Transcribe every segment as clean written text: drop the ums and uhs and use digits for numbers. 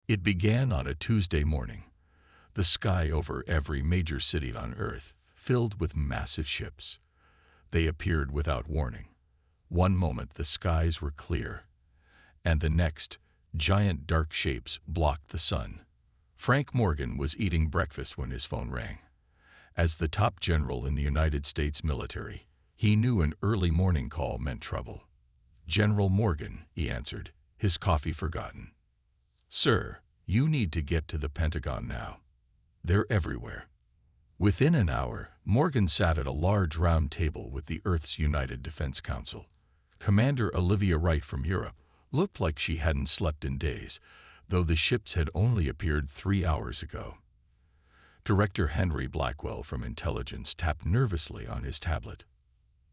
It began on a Tuesday morning. The sky over every major city on Earth filled with massive ships. They appeared without warning. One moment the skies were clear, and the next, giant dark shapes blocked the sun. Frank Morgan was eating breakfast when his phone rang. As the top general in the United States military, he knew an early morning call meant trouble. "General Morgan," he answered, his coffee forgotten. "Sir, you need to get to the Pentagon now. They're everywhere." Within an hour, Morgan sat at a large round table with the Earth's United Defense Council. Commander Olivia Wright from Europe looked like she hadn't slept in days, though the ships had only appeared 3 hours ago. Director Henry Blackwell from Intelligence tapped nervously on his tablet.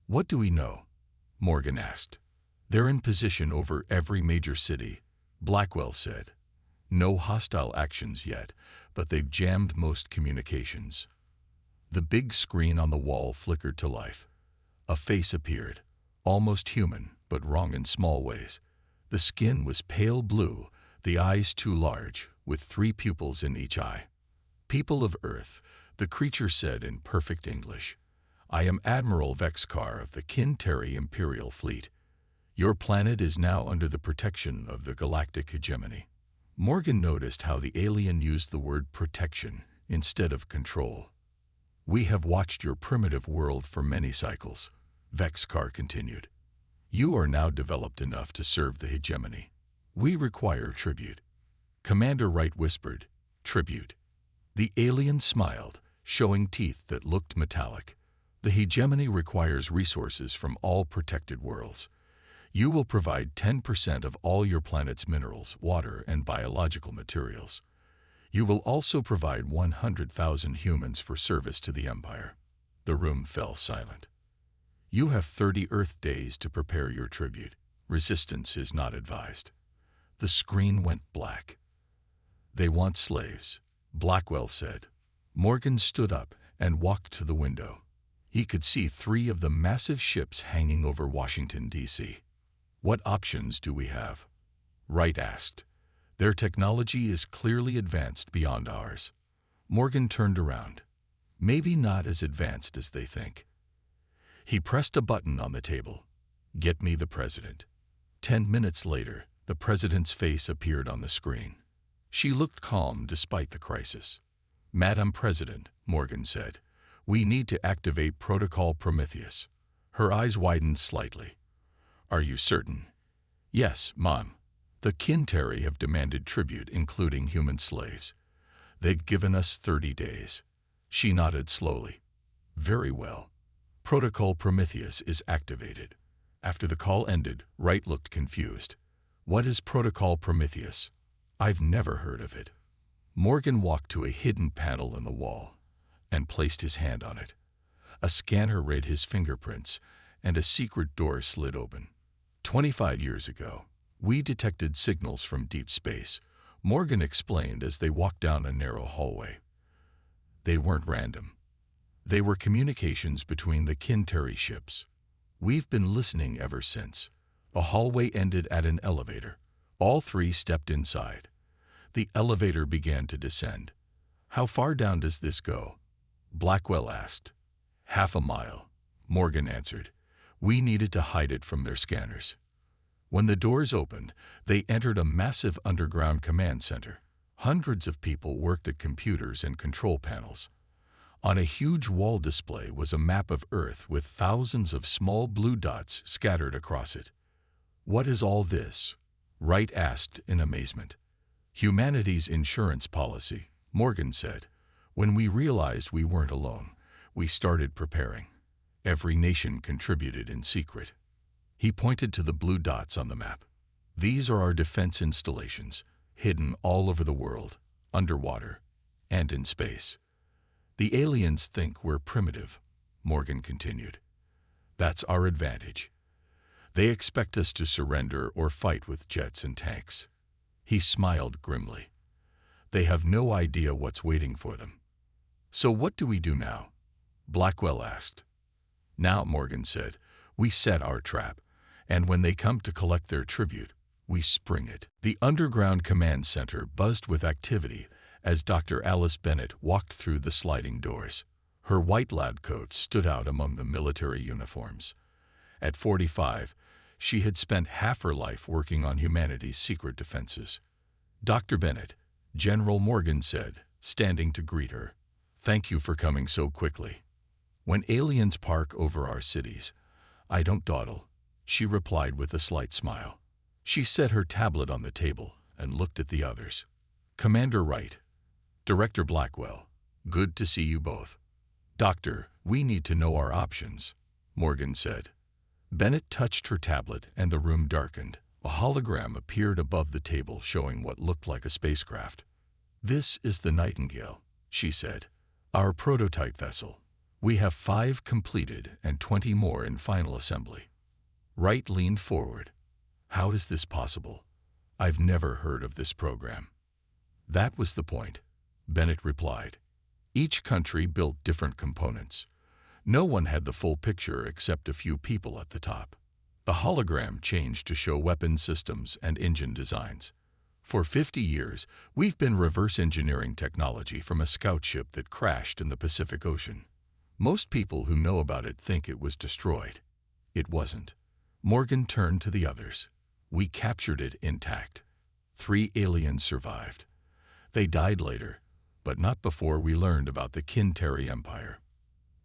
"What do we know?" Morgan asked. "They're in position over every major city," Blackwell said. "No hostile actions yet, but they've jammed most communications." The big screen on the wall flickered to life. A face appeared, almost human, but wrong in small ways. The skin was pale blue, the eyes too large, with 3 pupils in each eye. "People of Earth," the creature said in perfect English, "I am Admiral Vexkar of the Kinteri Imperial Fleet. Your planet is now under the protection of the Galactic Hegemony." Morgan noticed how the alien used the word protection instead of control. "We have watched your primitive world for many cycles," Vexkar continued. "You are now developed enough to serve the hegemony. We require tribute." Commander Wright whispered, "Tribute." The alien smiled, showing teeth that looked metallic. "The hegemony requires resources from all protected worlds. You will provide 10% of all your planet's minerals, water, and biological materials. You will also provide 100,000 humans for service to the Empire." The room fell silent. "You have 30 Earth days to prepare your tribute. Resistance is not advised." The screen went black. "They want slaves," Blackwell said. Morgan stood up and walked to the window. He could see 3 of the massive ships hanging over Washington, D.C. "What options do we have?" Wright asked. "Their technology is clearly advanced beyond ours." Morgan turned around. "Maybe not as advanced as they think." He pressed a button on the table. "Get me the president." 10 minutes later, the president's face appeared on the screen. She looked calm despite the crisis. "Madam President," Morgan said, "we need to activate Protocol Prometheus." Her eyes widened slightly. "Are you certain?" "Yes, Mom. The Kinteri have demanded tribute, including human slaves. They've given us 30 days. She nodded slowly. "Very well. Protocol Prometheus is activated." After the call ended, Wright looked confused. "What is Protocol Prometheus? I've never heard of it." Morgan walked to a hidden panel in the wall and placed his hand on it. A scanner read his fingerprints, and a secret door slid open. 25 years ago, we detected signals from deep space," Morgan explained as they walked down a narrow hallway. "They weren't random. They were communications between the Kinteri ships. We've been listening ever since." The hallway ended at an elevator. All 3 stepped inside. The elevator began to descend. "How far down does this go?" Blackwell asked. "Half a mile," Morgan answered. "We needed to hide it from their scanners." When the doors opened, they entered a massive underground command center. Hundreds of people worked at computers and control panels. On a huge wall display was a map of Earth with thousands of small blue dots scattered across it. "What is all this?" Wright asked in amazement. "Humanity's insurance policy," Morgan said. "When we realized we weren't alone, we started preparing. Every nation contributed in secret." He pointed to the blue dots on the map. "These are our defense installations, hidden all over the world, underwater, and in space. The aliens think we're primitive," Morgan continued. "That's our advantage. They expect us to surrender or fight with jets and tanks." He smiled grimly. "They have no idea what's waiting for them." "So what do we do now?" Blackwell asked. "Now," Morgan said, "we set our trap, and when they come to collect their tribute, We spring it. The underground command center buzzed with activity as Dr. Alice Bennett walked through the sliding doors. Her white lab coat stood out among the military uniforms. At 45, she had spent half her life working on humanity's secret defenses. "Dr. Bennett," General Morgan said, standing to greet her. "Thank you for coming so quickly. When aliens park over our cities, I don't dawdle," she replied with a slight smile. She set her tablet on the table and looked at the others. "Commander Wright, Director Blackwell, good to see you both." "Doctor, we need to know our options," Morgan said. Bennett touched her tablet and the room darkened. A hologram appeared above the table showing what looked like a spacecraft. "This is the Nightingale," she said. "Our prototype vessel. We have 5 completed and 20 more in final assembly." Wright leaned forward. "How is this possible? I've never heard of this program." "That was the point," Bennett replied. "Each country built different components. No one had the full picture except a few people at the top. The hologram changed to show weapon systems and engine designs. For 50 years, we've been reverse engineering technology from a scout ship that crashed in the Pacific Ocean. Most people who know about it think it was destroyed. It wasn't." Morgan turned to the others. "We captured it intact. 3 aliens survived. They died later, but not before we learned about the Kinteri Empire."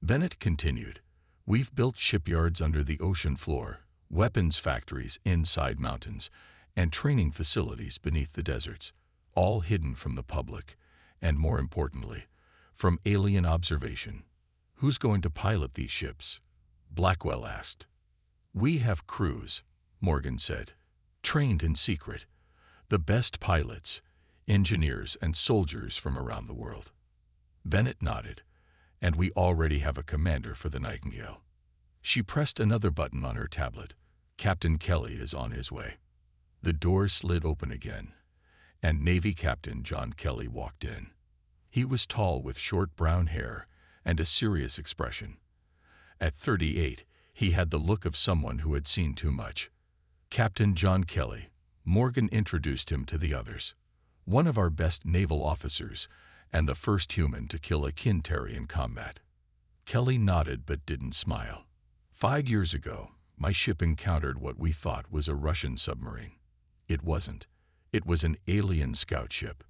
Bennett continued, "We've built shipyards under the ocean floor, weapons factories inside mountains, and training facilities beneath the deserts, all hidden from the public, and more importantly, from alien observation." "Who's going to pilot these ships?" Blackwell asked. "We have crews," Morgan said, "trained in secret. The best pilots, engineers, and soldiers from around the world." Bennett nodded. "And we already have a commander for the Nightingale." She pressed another button on her tablet. "Captain Kelly is on his way." The door slid open again, and Navy Captain John Kelly walked in. He was tall with short brown hair and a serious expression. At 38, he had the look of someone who had seen too much. "Captain John Kelly," Morgan introduced him to the others. "One of our best naval officers, and the first human to kill a Kinteri in combat." Kelly nodded but didn't smile. 5 years ago, my ship encountered what we thought was a Russian submarine. It wasn't. It was an alien scout ship."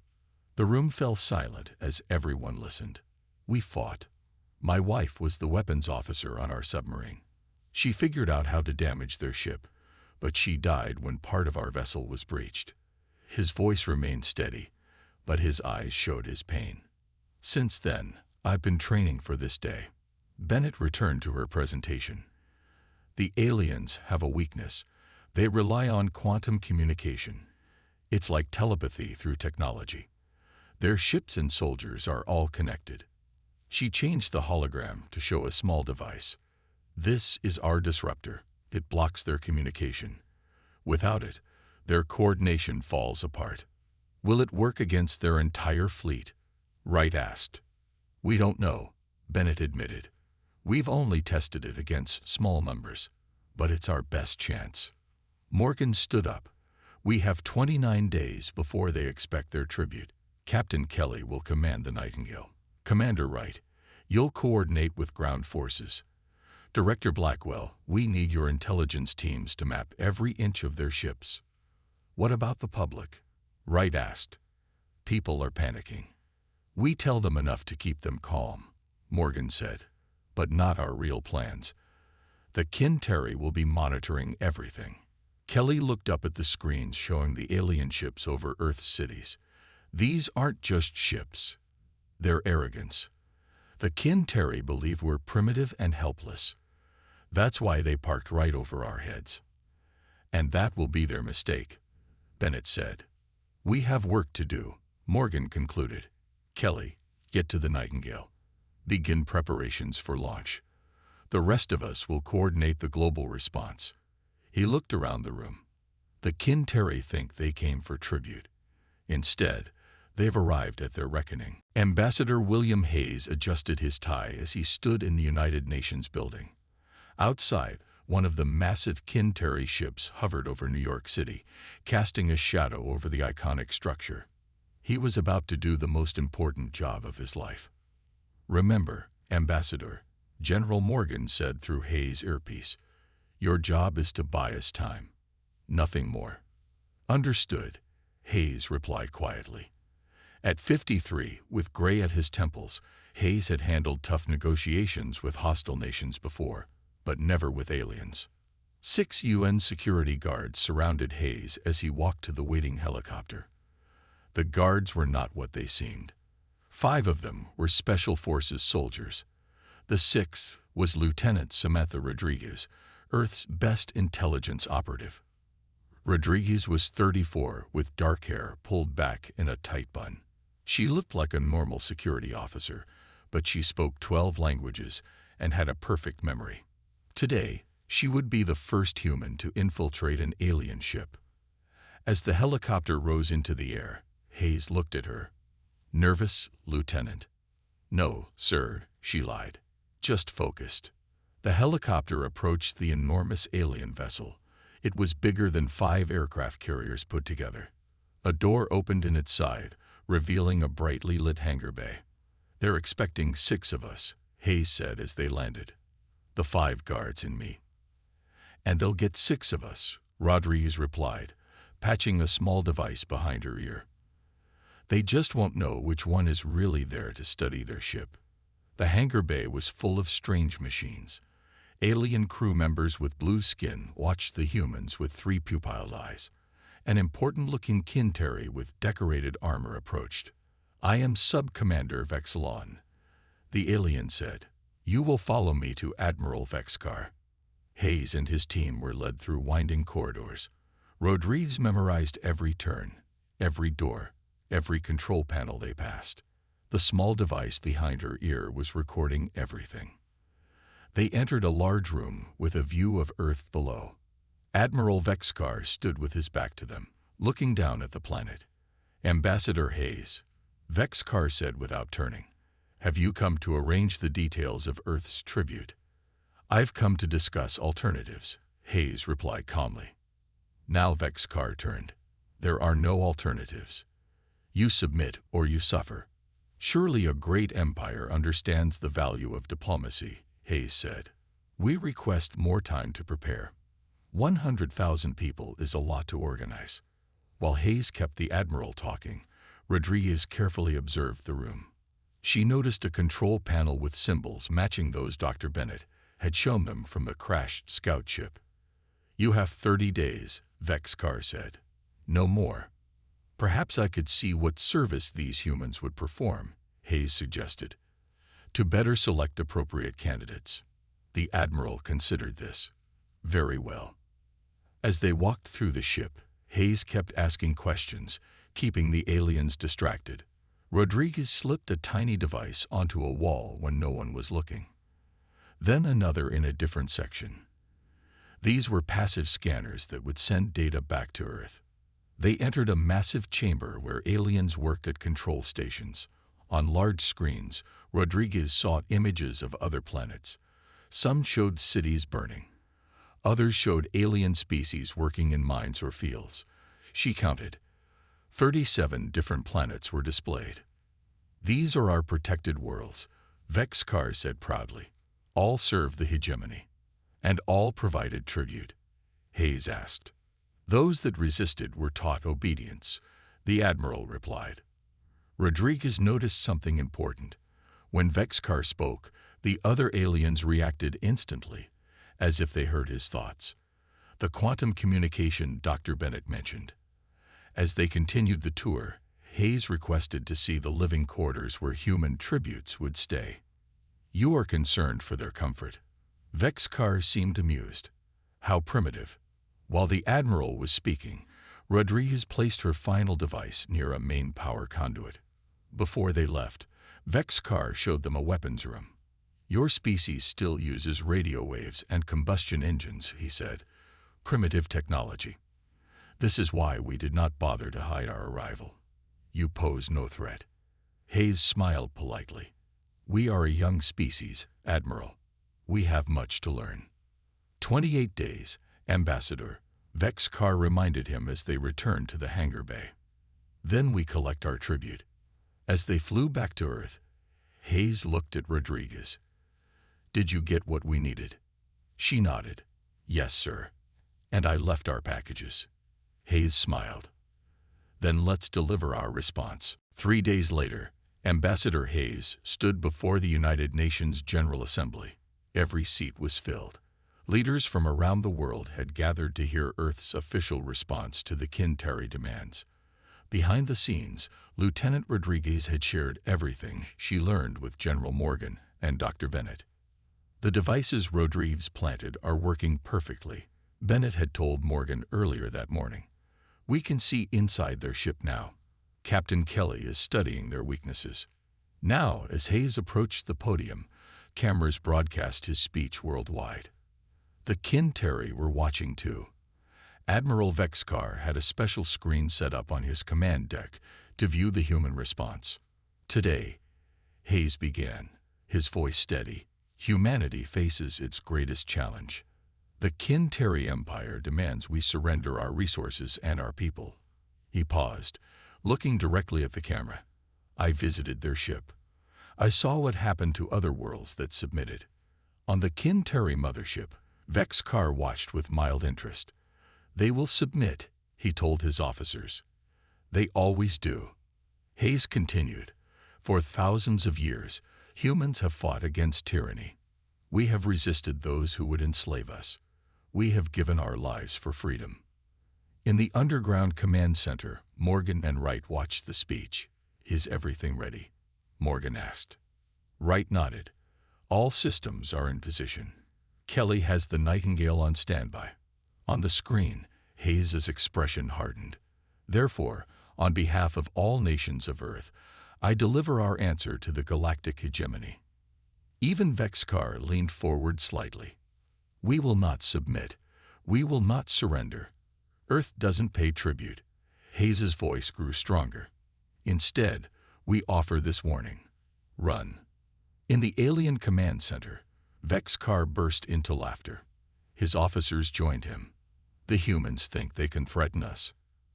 The room fell silent as everyone listened. "We fought. My wife was the weapons officer on our submarine. She figured out how to damage their ship, but she died when part of our vessel was breached." His voice remained steady, but his eyes showed his pain. "Since then, I've been training for this day." Bennett returned to her presentation. "The aliens have a weakness. They rely on quantum communication. It's like telepathy through technology. Their ships and soldiers are all connected." She changed the hologram to show a small device. "This is our disruptor. It blocks their communication. Without it, their coordination falls apart." "Will it work against their entire fleet?" Wright asked. "We don't know," Bennett admitted. "We've only tested it against small numbers, but it's our best chance." Morgan stood up. "We have 29 days before they expect their tribute. Captain Kelly will command the Nightingale. Commander Wright, you'll coordinate with ground forces. Director Blackwell, we need your intelligence teams to map every inch of their ships." "What about the public?" Wright asked. "People are panicking. We tell them enough to keep them calm," Morgan said, "but not our real plans. The Kinteri will be monitoring everything." Kelly looked up at the screens showing the alien ships over Earth's cities. "These aren't just ships. They're arrogance. The Kinteri believe we're primitive and helpless. That's why they parked right over our heads. And that will be their mistake," Bennett said. "We have work to do," Morgan concluded. "Kelly, get to the Nightingale. Begin preparations for launch. The rest of us will coordinate the global response." He looked around the room. "The Kinteri think they came for tribute. Instead, they've arrived at their reckoning." Ambassador William Hayes adjusted his tie as he stood in the United Nations building. Outside, One of the massive Kinteri ships hovered over New York City, casting a shadow over the iconic structure. He was about to do the most important job of his life. "Remember, Ambassador," General Morgan said through Hayes' earpiece, "your job is to buy us time. Nothing more." "Understood," Hayes replied quietly. At 53, with gray at his temples, Hayes had handled tough negotiations with hostile nations before, but never with aliens. 6 UN security guards surrounded Hayes as he walked to the waiting helicopter. The guards were not what they seemed. 5 of them were Special Forces soldiers. The 6th was Lieutenant Samantha Rodriguez, Earth's best intelligence operative. Rodriguez was 34, with dark hair pulled back in a tight bun. She looked like a normal security officer, but she spoke 12 languages and had a perfect memory. Today, she would be the first human to infiltrate an alien ship. As the helicopter rose into the air, Hayes looked at her. "Nervous, Lieutenant?" "No, sir," she lied. "Just focused." The helicopter approached the enormous alien vessel. It was bigger than 5 aircraft carriers put together. A door opened in its side, revealing a brightly lit hangar bay. "They're expecting 6 of us," Hayes said as they landed. "The 5 guards and me." "And they'll get 6 of us," Rodriguez replied, patching a small device behind her ear. "They just won't know which one is really there to study their ship." The hangar bay was full of strange machines. Alien crew members with blue skin watched the humans with 3 pupilled eyes. An important-looking Kinteri with decorated armor approached. "I am Sub-Commander Vexilon," the alien said. "You will follow me to Admiral Vexkar." Hayes and his team were led through winding corridors. Rodriguez memorized every turn, every door, every control panel they passed. The small device behind her ear was recording everything. They entered a large room with a view of Earth below. Admiral Vexkar stood with his back to them, looking down at the planet. "Ambassador Hayes," Vexkar said without turning, "have you come to arrange the details of Earth's tribute?" "I've come to discuss alternatives," Hayes replied calmly. Now Vexkar turned. "There are no alternatives. You submit or you suffer." "Surely a great empire understands the value of diplomacy," Hayes said. "We request more time to prepare. 100,000 people is a lot to organize." While Hayes kept the Admiral talking, Rodriguez carefully observed the room. She noticed a control panel with symbols matching those Dr. Bennett had shown them from the crashed scout ship. "You have 30 days, Vexkar said. "No more." "Perhaps I could see what service these humans would perform," Hayes suggested, "to better select appropriate candidates." The Admiral considered this. "Very well." As they walked through the ship, Hayes kept asking questions, keeping the aliens distracted. Rodriguez slipped a tiny device onto a wall when no one was looking. Then another in a different section. These were passive scanners that would send data back to Earth. They entered a massive chamber where aliens worked at control stations. On large screens, Rodriguez saw images of other planets. Some showed cities burning. Others showed alien species working in mines or fields. She counted. 37 different planets were displayed. "These are our protected worlds," Vexkar said proudly. "All serve the hegemony." "And all provided tribute?" Hayes asked. "Those that resisted were taught obedience," the Admiral replied. Rodriguez noticed something important. When Vexkar spoke, the other aliens reacted instantly, as if they heard his thoughts. The quantum communication Dr. Bennett mentioned. As they continued the tour, Hayes requested to see the living quarters where human tributes would stay. "You are concerned for their comfort." Vexkar seemed amused. "How primitive." While the Admiral was speaking, Rodriguez placed her final device near a main power conduit. Before they left, Vexkar showed them a weapons room. "Your species still uses radio waves and combustion engines," he said. "Primitive technology. This is why we did not bother to hide our arrival. You pose no threat." Hayes smiled politely. "We are a young species, Admiral. We have much to learn." 28 days, Ambassador. Vexcar reminded him as they returned to the hangar bay. Then we collect our tribute. As they flew back to Earth, Hayes looked at Rodriguez. Did you get what we needed? She nodded. Yes, sir. And I left our packages. Hayes smiled. Then let's deliver our response. 3 days later, Ambassador Hayes stood before the United Nations General Assembly. Every seat was filled. Leaders from around the world had gathered to hear Earth's official response to the Kinteri demands. Behind the scenes, Lieutenant Rodriguez had shared everything she learned with General Morgan and Dr. Bennett. The devices Rodriguez planted are working perfectly, Bennett had told Morgan earlier that morning. We can see inside their ship now. Captain Kelly is studying their weaknesses. Now, as Hayes approached the podium, cameras broadcast his speech worldwide. The Kinteri were watching too. Admiral Vexcar had a special screen set up on his command deck to view the human response. Today, Hayes began, his voice steady. Humanity faces its greatest challenge. The Kinteri Empire demands we surrender our resources and our people. He paused, looking directly at the camera. I visited their ship. I saw what happened to other worlds that submitted. On the Kinteri mothership, Vexcar watched with mild interest. They will submit, he told his officers. They always do. Hayes continued. For thousands of years, humans have fought against tyranny. We have resisted those who would enslave us. We have given our lives for freedom. In the underground command center, Morgan and Wright watched the speech. Is everything ready? Morgan asked. Wright nodded. All systems are in position. Kelly has the Nightingale on standby. On the screen, Hayes' expression hardened. Therefore, on behalf of all nations of Earth, I deliver our answer to the galactic hegemony. Even Vexcar leaned forward slightly. We will not submit. We will not surrender. Earth doesn't pay tribute. Hayes' voice grew stronger. Instead, we offer this warning. Run. In the alien command center, Vexcar burst into laughter. His officers joined him. The humans think they can threaten us.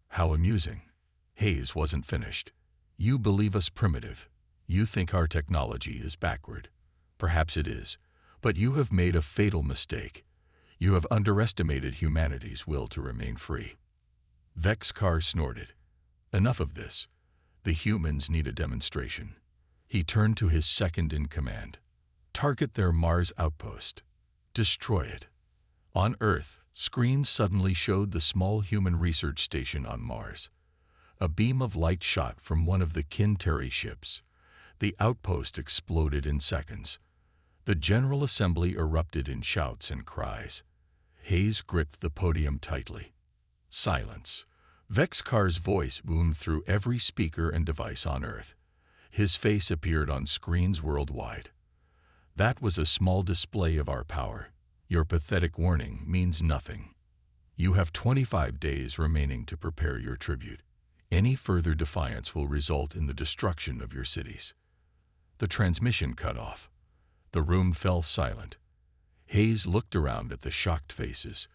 How amusing. Hayes wasn't finished. You believe us primitive. You think our technology is backward. Perhaps it is, but you have made a fatal mistake. You have underestimated humanity's will to remain free. Vexcar snorted. Enough of this. The humans need a demonstration. He turned to his second-in-command. Target their Mars outpost. Destroy it. On Earth, screens suddenly showed the small human research station on Mars. A beam of light shot from one of the Kinteri ships. The outpost exploded in seconds. The General Assembly erupted in shouts and cries. Hayes gripped the podium tightly. Silence. Vexcar's voice boomed through every speaker and device on Earth. His face appeared on screens worldwide. That was a small display of our power. Your pathetic warning means nothing. You have 25 days remaining to prepare your tribute. Any further defiance will result in the destruction of your cities. The transmission cut off. The room fell silent. Hayes looked around at the shocked faces.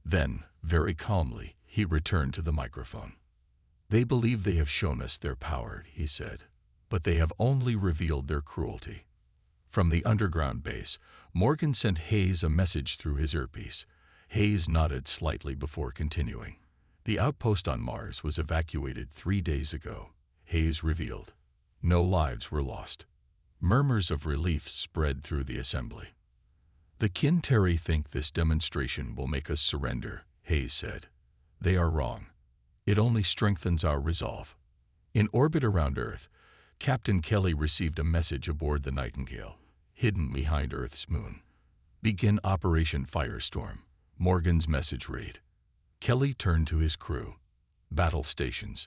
Then, very calmly, he returned to the microphone. They believe they have shown us their power, he said, but they have only revealed their cruelty. From the underground base, Morgan sent Hayes a message through his earpiece. Hayes nodded slightly before continuing. The outpost on Mars was evacuated 3 days ago, Hayes revealed. No lives were lost. Murmurs of relief spread through the assembly. The Kinteri think this demonstration will make us surrender, Hayes said. They are wrong. It only strengthens our resolve. In orbit around Earth, Captain Kelly received a message aboard the Nightingale, hidden behind Earth's moon. Begin Operation Firestorm, Morgan's message read. Kelly turned to his crew. Battle stations.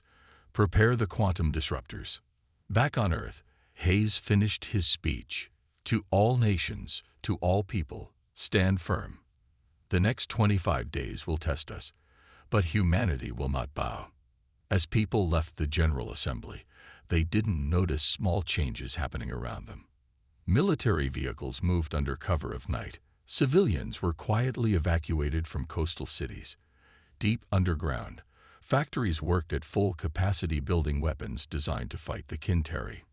Prepare the quantum disruptors. Back on Earth, Hayes finished his speech. To all nations, to all people, stand firm. The next 25 days will test us, but humanity will not bow. As people left the General Assembly, they didn't notice small changes happening around them. Military vehicles moved under cover of night, Civilians were quietly evacuated from coastal cities. Deep underground, factories worked at full capacity building weapons designed to fight the Kinteri.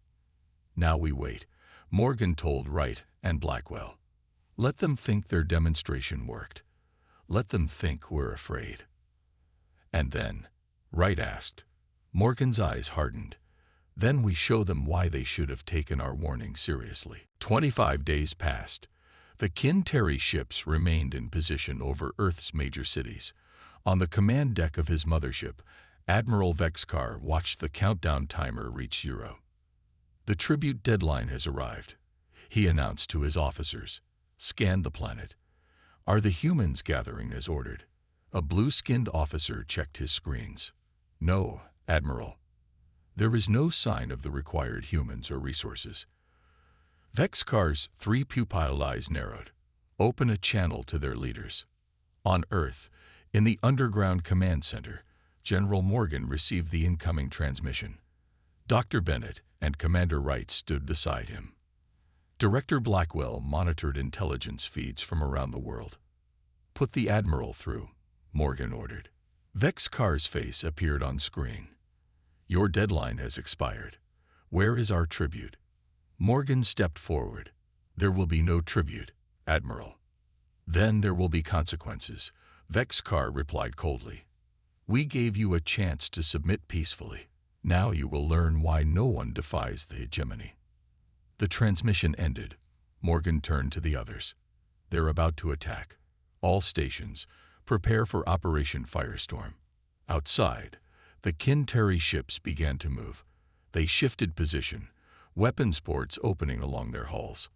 "Now we wait," Morgan told Wright and Blackwell. "Let them think their demonstration worked. Let them think we're afraid." "And then?" Wright asked. Morgan's eyes hardened. "Then we show them why they should have taken our warning seriously." 25 days passed. The Kinteri ships remained in position over Earth's major cities. On the command deck of his mothership, Admiral Vexkar watched the countdown timer reach 0. "The tribute deadline has arrived," he announced to his officers. "Scan the planet. Are the humans gathering as ordered?" A blue-skinned officer checked his screens. "No, Admiral. There is no sign of the required humans or resources." Vexkar's 3 pupil eyes narrowed. "Open a channel to their leaders." On Earth, in the underground command center, General Morgan received the incoming transmission. Dr. Bennett and Commander Wright stood beside him. Director Blackwell monitored intelligence feeds from around the world. "Put the Admiral through," Morgan ordered. Vexkar's face appeared on screen. "Your deadline has expired. Where is our tribute?" Morgan stepped forward. "There will be no tribute, Admiral." "Then there will be consequences," Vexkar replied coldly. "We gave you a chance to submit peacefully. Now you will learn why no one defies the hegemony." The transmission ended. Morgan turned to the others. "They're about to attack. All stations, prepare for Operation Firestorm." Outside, the Kinteri ships began to move. They shifted position, weapons ports opening along their hulls.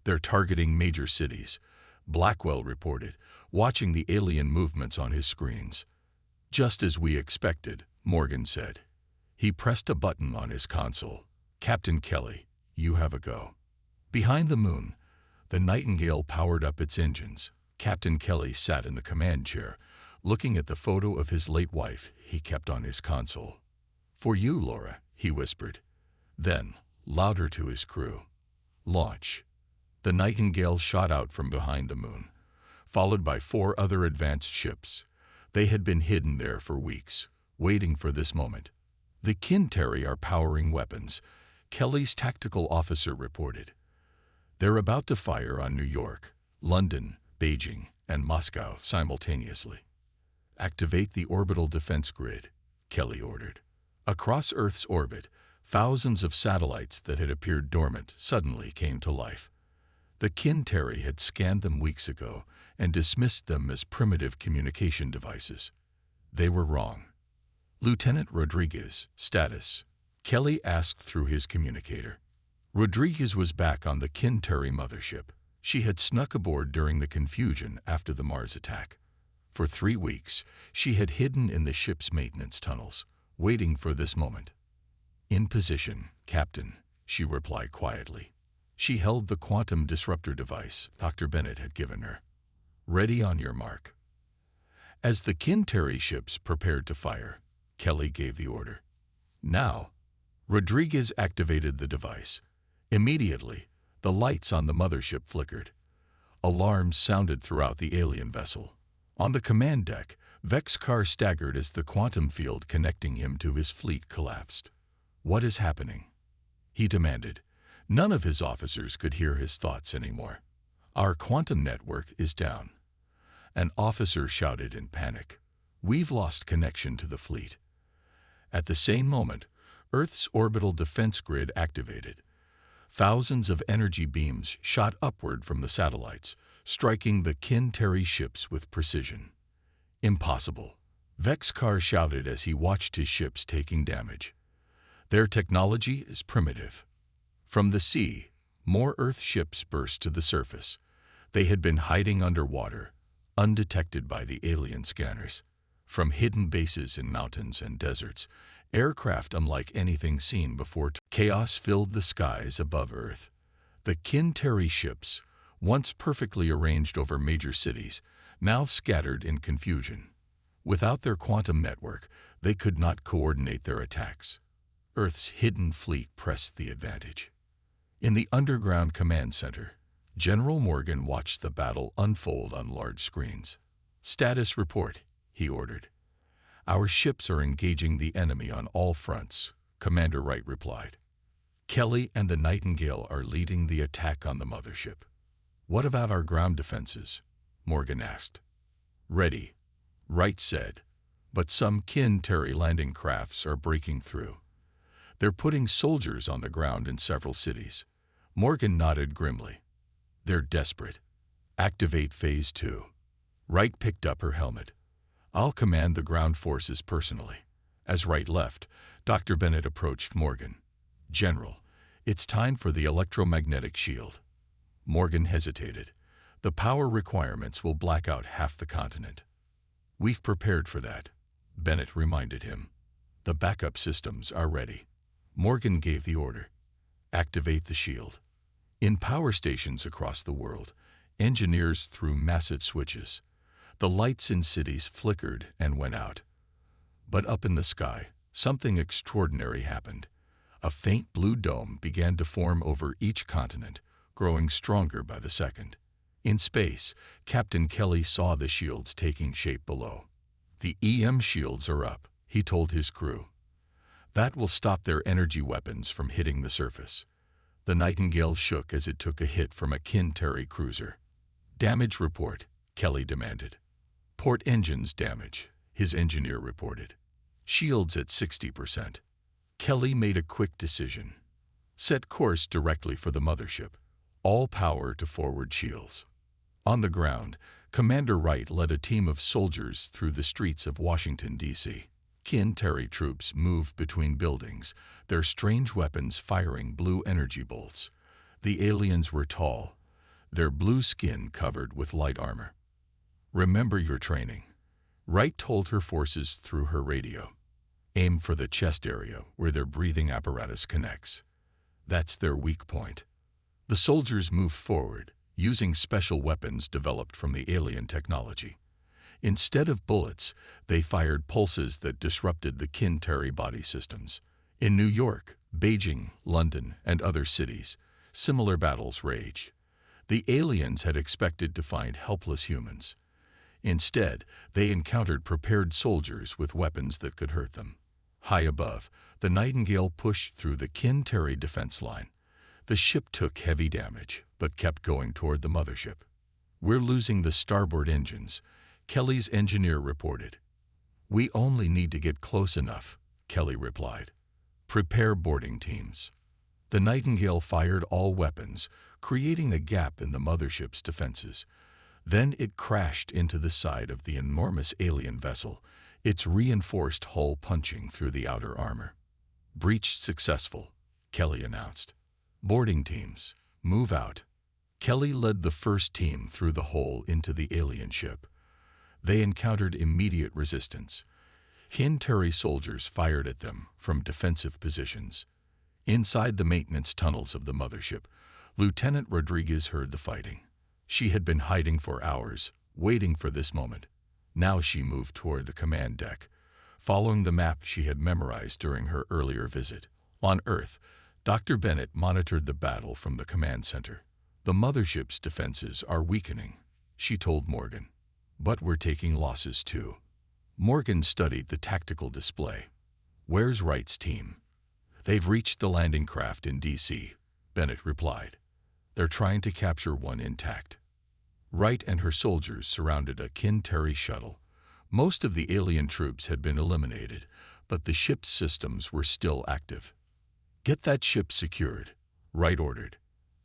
"They're targeting major cities," Blackwell reported, watching the alien movements on his screens. "Just as we expected," Morgan said. He pressed a button on his console. "Captain Kelly, you have a go." Behind the moon, the Nightingale powered up its engines. Captain Kelly sat in the command chair, looking at the photo of his late wife he kept on his console. "For you, Laura," he whispered. Then, louder to his crew, "Launch." The Nightingale shot out from behind the moon, followed by 4 other advanced ships. They had been hidden there for weeks, waiting for this moment. "The Kinteri are powering weapons," Kelly's tactical officer reported. "They're about to fire on New York, London, Beijing, and Moscow simultaneously." "Activate the orbital defense grid," Kelly ordered. Across Earth's orbit, thousands of satellites that had appeared dormant suddenly came to life. The Kinteri had scanned them weeks ago and dismissed them as primitive communication devices. They were wrong. "Lieutenant Rodriguez, status?" Kelly asked through his communicator. Rodriguez was back on the Kinteri mothership. She had snuck aboard during the confusion after the Mars attack. For 3 weeks, she had hidden in the ship's maintenance tunnels, waiting for this moment. "In position, Captain," she replied quietly. She held the quantum disruptor device Dr. Bennett had given her. "Ready on your mark." As the Kinteri ships prepared to fire, Kelly gave the order. "Now." Rodriguez activated the device. Immediately, the lights on the mothership flickered. Alarms sounded throughout the alien vessel. On the command deck, Vexkar staggered as the quantum field connecting him to his fleet collapsed. "What is happening?" he demanded. None of his officers could hear his thoughts anymore. "Our quantum network is down." An officer shouted in panic. "We've lost connection to the fleet." At the same moment, Earth's orbital defense grid activated. Thousands of energy beams shot upward from the satellites, striking the Kinteri ships with precision. "Impossible," Vexkar shouted as he watched his ships taking damage. "Their technology is primitive." From the sea, more Earth ships burst to the surface. They had been hiding underwater, undetected by the alien scanners. From hidden bases in mountains and deserts, aircraft unlike anything seen before, chaos filled the skies above Earth. The Kinteri ships, once perfectly arranged over major cities, now scattered in confusion. Without their quantum network, they could not coordinate their attacks. Earth's hidden fleet pressed the advantage. In the underground command center, General Morgan watched the battle unfold on large screens. "Status report," he ordered. "Our ships are engaging the enemy on all fronts," Commander Wright replied. "Kelly and the Nightingale are leading the attack on the mothership." "What about our ground defenses?" Morgan asked. "Ready," Wright said, "but some Kin-Terry landing crafts are breaking through. They're putting soldiers on the ground in several cities." Morgan nodded grimly. "They're desperate. Activate Phase 2. Wright picked up her helmet. "I'll command the ground forces personally." As Wright left, Dr. Bennett approached Morgan. "General, it's time for the electromagnetic shield." Morgan hesitated. "The power requirements will black out half the continent." "We've prepared for that," Bennett reminded him. "The backup systems are ready." Morgan gave the order. "Activate the shield." In power stations across the world, engineers threw massive switches. The lights in cities flickered and went out. But up in the sky, something extraordinary happened. A faint blue dome began to form over each continent, growing stronger by the second. In space, Captain Kelly saw the shields taking shape below. "The EM shields are up," he told his crew. "That will stop their energy weapons from hitting the surface." The Nightingale shook as it took a hit from a Kin-Terry cruiser. "Damage report," Kelly demanded. "Port engines damage," his engineer reported. "Shields at 60%. Kelly made a quick decision. "Set course directly for the mothership. All power to forward shields." On the ground, Commander Wright led a team of soldiers through the streets of Washington, D.C. Kin-Terry troops moved between buildings, their strange weapons firing blue energy bolts. The aliens were tall, their blue skin covered with light armor. "Remember your training," Wright told her forces through her radio. "Aim for the chest area where their breathing apparatus connects. That's their weak point." The soldiers moved forward, using special weapons developed from the alien technology. Instead of bullets, they fired pulses that disrupted the Kin-Terry body systems. In New York, Beijing, London, and other cities, similar battles raged. The aliens had expected to find helpless humans. Instead, they encountered prepared soldiers with weapons that could hurt them. High above, the Nightingale pushed through the Kin-Terry defense line. The ship took heavy damage, but kept going toward the mothership. "We're losing the starboard engines," Kelly's engineer reported. "We only need to get close enough," Kelly replied. "Prepare boarding teams." The Nightingale fired all weapons, creating a gap in the mothership's defenses. Then it crashed into the side of the enormous alien vessel, its reinforced hull punching through the outer armor. "Breach successful," Kelly announced. "Boarding teams, move out." Kelly led the first team through the hole into the alien ship. They encountered immediate resistance. Kin-Terry soldiers fired at them from defensive positions. Inside the maintenance tunnels of the mothership, Lieutenant Rodriguez heard the fighting. She had been hiding for hours, waiting for this moment. Now she moved toward the command deck, following the map she had memorized during her earlier visit. On Earth, Dr. Bennett monitored the battle from the command center. "The mothership's defenses are weakening," she told Morgan. "But we're taking losses too." Morgan studied the tactical display. "Where's Wright's team?" "They've reached the landing craft in D.C., Bennett replied. "They're trying to capture one intact." Wright and her soldiers surrounded a Kin-Terry shuttle. Most of the alien troops had been eliminated, but the ship's systems were still active. "Get that ship secured," Wright ordered.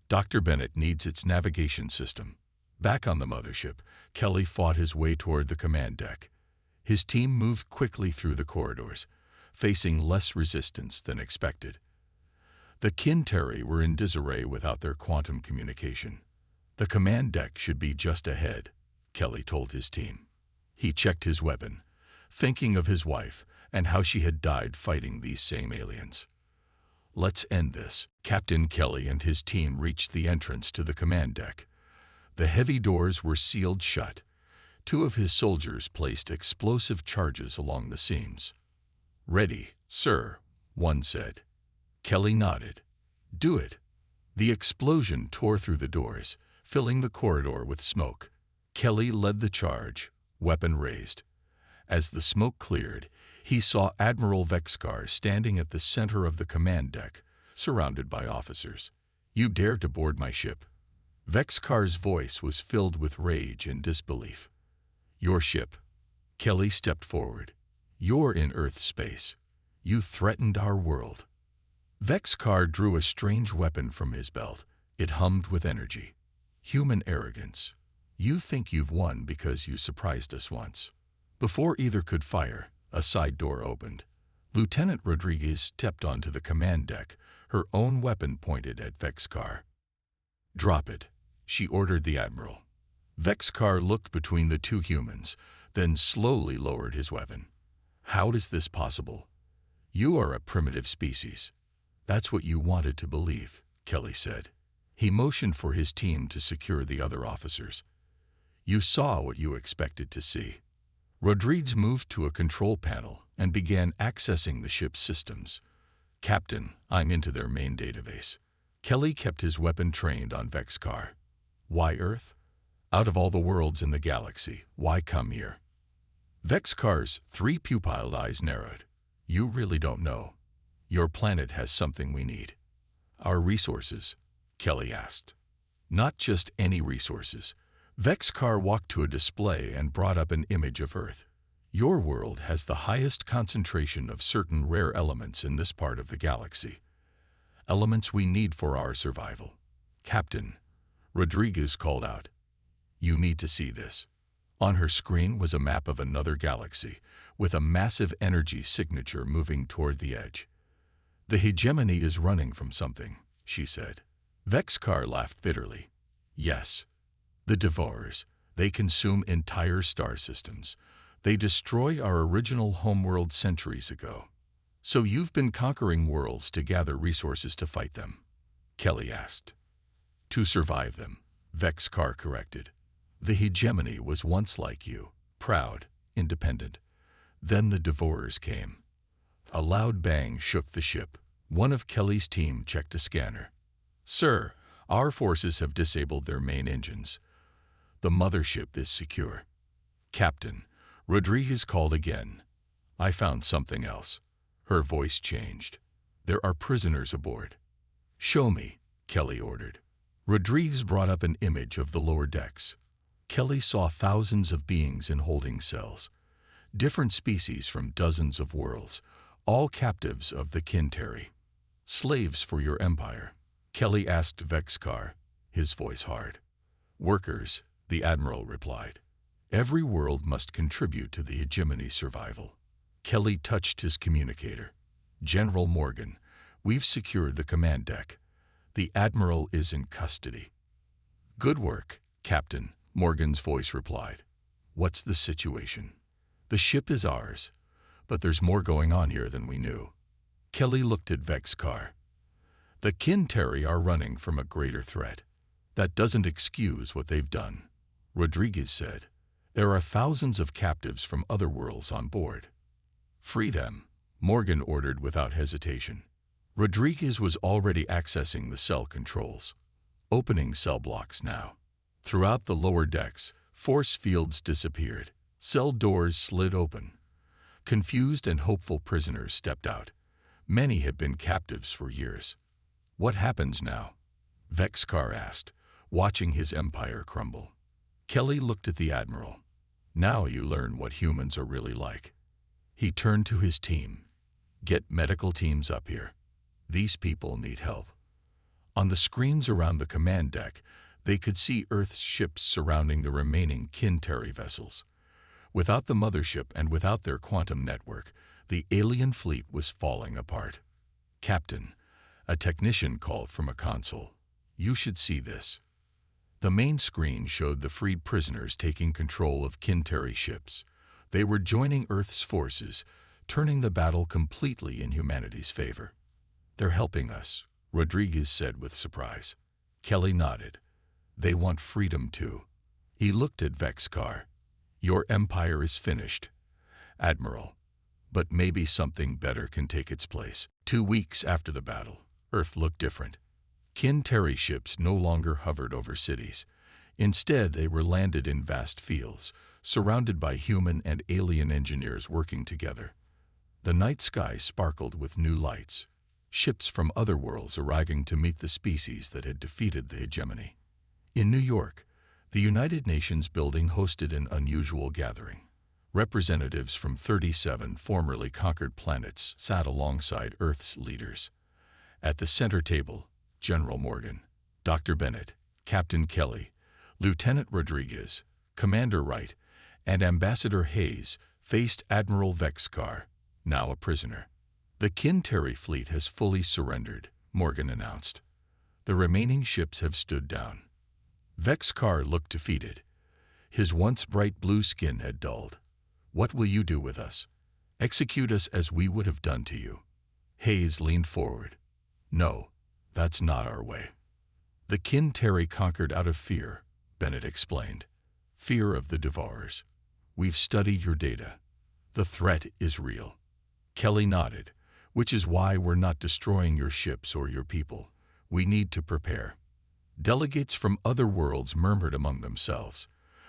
"Dr. Bennett needs its navigation system." Back on the mothership, Kelly fought his way toward the command deck. His team moved quickly through the corridors, facing less resistance than expected. The Kin-Terry were in disarray without their quantum communication. "The command deck should be just ahead," Kelly told his team. He checked his weapon, thinking of his wife and how she had died fighting these same aliens. "Let's end this." Captain Kelly and his team reached the entrance to the command deck. The heavy doors were sealed shut. Two of his soldiers placed explosive charges along the seams. "Ready, sir," one said. Kelly nodded. "Do it." The explosion tore through the doors, filling the corridor with smoke. Kelly led the charge, weapon raised. As the smoke cleared, he saw Admiral Vexcar standing at the center of the command deck, surrounded by officers. "You dare to board my ship?" Vexcar's voice was filled with rage and disbelief. "Your ship." Kelly stepped forward. "You're in Earth space. You threatened our world." Vexcar drew a strange weapon from his belt. It hummed with energy. "Human arrogance. You think you've won because you surprised us once." Before either could fire, a side door opened. Lieutenant Rodriguez stepped onto the command deck, her own weapon pointed at Vexcar. "Drop it," she ordered the Admiral. Vexcar looked between the two humans, then slowly lowered his weapon. "How is this possible? You are a primitive species." "That's what you wanted to believe," Kelly said. He motioned for his team to secure the other officers. "You saw what you expected to see." Rodriguez moved to a control panel and began accessing the ship's systems. "Captain, I'm into their main database." Kelly kept his weapon trained on Vexcar. "Why Earth? Out of all the worlds in the galaxy, why come here?" Vexcar's three pupilled eyes narrowed. "You really don't know. Your planet has something we need." "Our resources?" Kelly asked. "Not just any resources." Vexcar walked to a display and brought up an image of Earth. "Your world has the highest concentration of certain rare elements in this part of the galaxy. Elements we need for our survival." "Captain," Rodriguez called out, "you need to see this." On her screen was a map of another galaxy, with a massive energy signature moving toward the edge. "The hegemony is running from something," she said. Vexcar laughed bitterly. "Yes. The Devourers. They consume entire star systems. They destroy our original homeworld centuries ago." "So you've been conquering worlds to gather resources to fight them?" Kelly asked. "To survive them," Vexcar corrected. "The hegemony was once like you, proud, independent. Then the Devourers came." A loud bang shook the ship. One of Kelly's team checked a scanner. "Sir, our forces have disabled their main engines. The mothership is secure." "Captain," Rodriguez called again. "I found something else." Her voice changed. "There are prisoners aboard." "Show me," Kelly ordered. Rodriguez brought up an image of the lower decks. Kelly saw thousands of beings in holding cells, different species from dozens of worlds, all captives of the Kinteri. "Slaves for your empire?" Kelly asked Vexcar, his voice hard. "Workers," the Admiral replied. "Every world must contribute to the hegemony's survival." Kelly touched his communicator. "General Morgan, we've secured the command deck. The Admiral is in custody." "Good work, Captain," Morgan's voice replied. "What's the situation?" "The ship is ours, but there's more going on here than we knew." Kelly looked at Vexcar. "The Kinteri are running from a greater threat. That doesn't excuse what they've done," Rodriguez said. "There are thousands of captives from other worlds on board." "Free them," Morgan ordered without hesitation. Rodriguez was already accessing the cell controls. Opening cell blocks now. Throughout the lower decks, force fields disappeared. Cell doors slid open. Confused and hopeful prisoners stepped out. Many had been captives for years. "What happens now?" Vexcar asked, watching his empire crumble. Kelly looked at the Admiral. "Now you learn what humans are really like." He turned to his team. "Get medical teams up here. These people need help." On the screens around the command deck, they could see Earth's ships surrounding the remaining Kinteri vessels. Without the mothership and without their quantum network, the alien fleet was falling apart. "Captain," a technician called from a console, "you should see this." The main screen showed the freed prisoners taking control of Kinteri ships. They were joining Earth's forces, turning the battle completely in humanity's favor. "They're helping us," Rodriguez said with surprise. Kelly nodded. "They want freedom too." He looked at Vexcar. "Your empire is finished, Admiral, but maybe something better can take its place." 2 weeks after the battle, Earth looked different. Kinteri ships no longer hovered over cities. Instead, they were landed in vast fields, surrounded by human and alien engineers working together. The night sky sparkled with new lights, ships from other worlds arriving to meet the species that had defeated the hegemony. In New York, the United Nations building hosted an unusual gathering. Representatives from 37 formerly conquered planets sat alongside Earth's leaders. At the center table, General Morgan, Dr. Bennett, Captain Kelly, Lieutenant Rodriguez, Commander Wright, and Ambassador Hayes faced Admiral Vexcar, now a prisoner. The Kinteri fleet has fully surrendered, Morgan announced. The remaining ships have stood down. Vexcar looked defeated. His once bright blue skin had dulled. What will you do with us? Execute us as we would have done to you. Hayes leaned forward. No, that's not our way. The Kinteri conquered out of fear, Bennett explained. Fear of the Devourers. We've studied your data. The threat is real. Kelly nodded, which is why we're not destroying your ships or your people. We need to prepare. Delegates from other worlds murmured among themselves.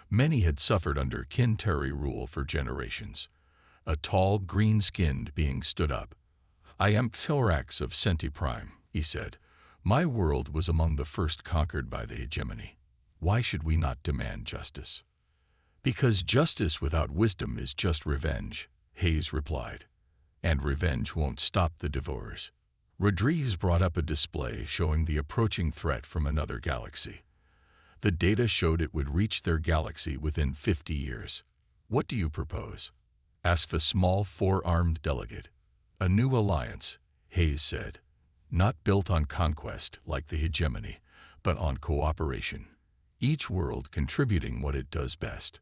Many had suffered under Kinteri rule for generations. A tall, green-skinned being stood up. I am Thorax of Centi Prime, he said. My world was among the first conquered by the hegemony. Why should we not demand justice? Because justice without wisdom is just revenge, Hayes replied. And revenge won't stop the Devourers. Rodriguez brought up a display showing the approaching threat from another galaxy. The data showed it would reach their galaxy within 50 years. What do you propose? Asked a small four-armed delegate. A new alliance, Hayes said. Not built on conquest like the hegemony, but on cooperation. Each world contributing what it does best.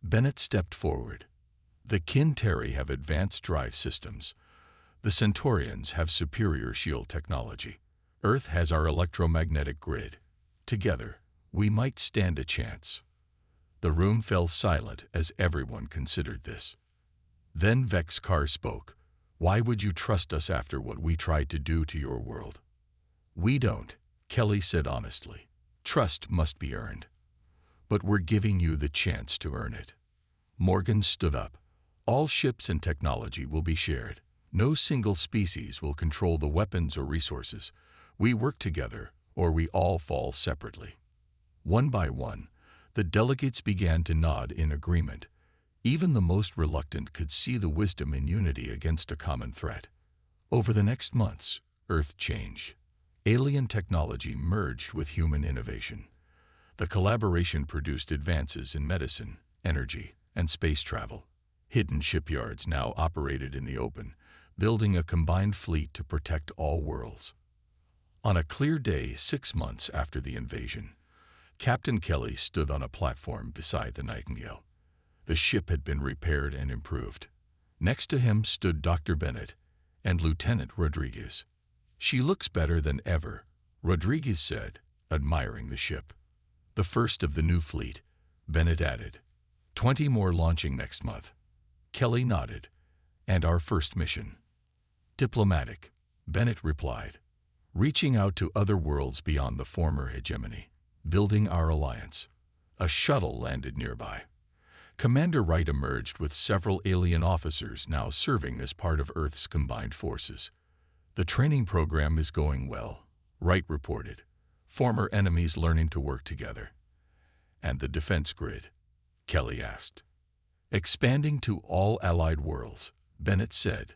Bennett stepped forward. The Kinteri have advanced drive systems. The Centaurians have superior shield technology. Earth has our electromagnetic grid. Together, we might stand a chance. The room fell silent as everyone considered this. Then Vexcar spoke. Why would you trust us after what we tried to do to your world? We don't, Kelly said honestly. Trust must be earned. But we're giving you the chance to earn it. Morgan stood up. All ships and technology will be shared. No single species will control the weapons or resources. We work together, or we all fall separately. One by one, the delegates began to nod in agreement. Even the most reluctant could see the wisdom in unity against a common threat. Over the next months, Earth changed. Alien technology merged with human innovation. The collaboration produced advances in medicine, energy, and space travel. Hidden shipyards now operated in the open, building a combined fleet to protect all worlds. On a clear day 6 months after the invasion, Captain Kelly stood on a platform beside the Nightingale. The ship had been repaired and improved. Next to him stood Dr. Bennett and Lieutenant Rodriguez. She looks better than ever, Rodriguez said, admiring the ship. The first of the new fleet, Bennett added. 20 more launching next month. Kelly nodded. And our first mission. Diplomatic, Bennett replied. Reaching out to other worlds beyond the former hegemony. Building our alliance. A shuttle landed nearby. Commander Wright emerged with several alien officers now serving as part of Earth's combined forces. The training program is going well, Wright reported. Former enemies learning to work together. And the defense grid? Kelly asked. Expanding to all allied worlds, Bennett said.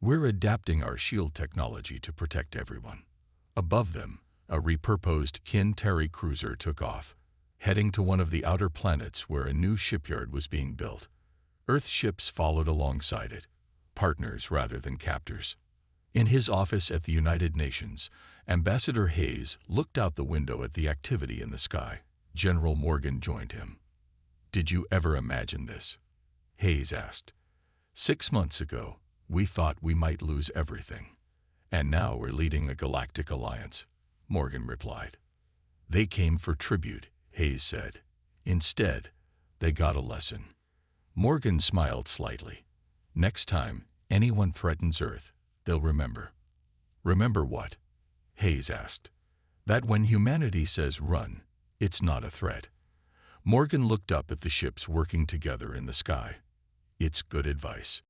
We're adapting our shield technology to protect everyone. Above them, a repurposed Kinteri cruiser took off, heading to one of the outer planets where a new shipyard was being built. Earth ships followed alongside it, partners rather than captors. In his office at the United Nations, Ambassador Hayes looked out the window at the activity in the sky. General Morgan joined him. Did you ever imagine this? Hayes asked. 6 months ago, we thought we might lose everything. And now we're leading a galactic alliance, Morgan replied. They came for tribute, Hayes said. Instead, they got a lesson. Morgan smiled slightly. Next time anyone threatens Earth, they'll remember. Remember what? Hayes asked. That when humanity says run, it's not a threat. Morgan looked up at the ships working together in the sky. It's good advice.